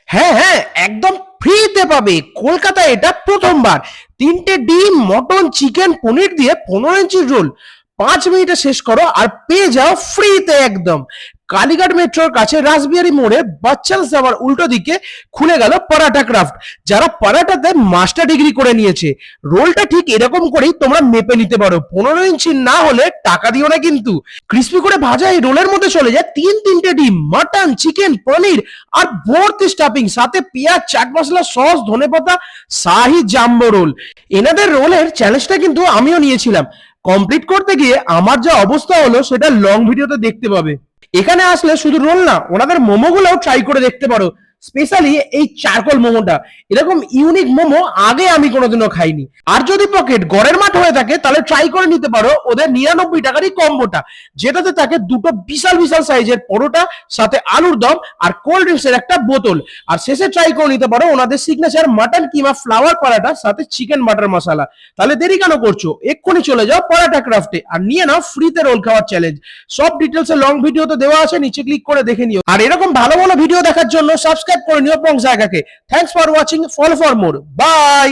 হ্যাঁ হ্যাঁ, একদম ফ্রিতে পাবে। কলকাতায় এটা প্রথমবার। 3টে ডিম, মটন, চিকেন, পনির দিয়ে 15 ইঞ্চির রোল 5 মিনিটে শেষ করো আর পেয়ে যাও ফ্রিতে একদম। কালীঘাট মেট্রোর কাছে রাসবিহারী মোড়ে বাচ্চাল সবার উল্টো দিকে খুলে গেল পরাঠা ক্রাফট, যারা পরাঠাতে মাস্টার ডিগ্রি করে নিয়েছে। রোলটা ঠিক এরকম করেই তোমরা মেপে নিতে পারো, 15 ইঞ্চি না হলে টাকা দিও না কিন্তু। ক্রিস্পি করে ভাজা এই রোলের মধ্যে চলে যায় 3টে ডিম, মাটন, চিকেন, পনির আর ভর্তি স্টাফিং, সাথে পেঁয়াজ, চাট মশলা, সস, ধনেপাতা, শাহি জাম্বো রোল। এনাদের রোলের চ্যালেঞ্জটা কিন্তু আমিও নিয়েছিলাম। কমপ্লিট করতে গিয়ে আমার যা অবস্থা হলো সেটা লং ভিডিওতে দেখতে পাবে। এখানে আসলে শুধু রোল না, ওনাদের মোমোগুলোও ট্রাই করে দেখতে পারো। স্পেশালি এই চারকোল মোমোটা, এরকম ইউনিক মোমো আগে আমি কোনোদিনও খাইনি। আর যদি পকেট গড়ের মাঠ হয়ে থাকে তাহলে ট্রাই করে নিতে পারো ওদের 99 টাকারই কম্বোটা, যেটাতে থাকে দুটো বিশাল বিশাল সাইজের পরোটা, সাথে আলুর দম আর কোল্ড ড্রিঙ্কস এর একটা বোতল। আর শেষে ট্রাই করে নিতে পারো ওনাদের সিগনেচার মাটন কিমা ফ্লাওয়ার পরাটা সাথে চিকেন বাটার মশলা। তাহলে দেরি কেন করছো, এক্ষুনি চলে যাও পরাটা ক্রাফটে আর নিয়ে নাও ফ্রিতে রোল খাওয়ার চ্যালেঞ্জ। সব ডিটেলস এর লং ভিডিওতে দেওয়া আছে, নিচে ক্লিক করে দেখে নিও। আর এরকম ভালো ভালো ভিডিও দেখার জন্য সাবস্ক্রাইব করে নিও পং জায়গাকে। Thanks for watching, follow for more, by.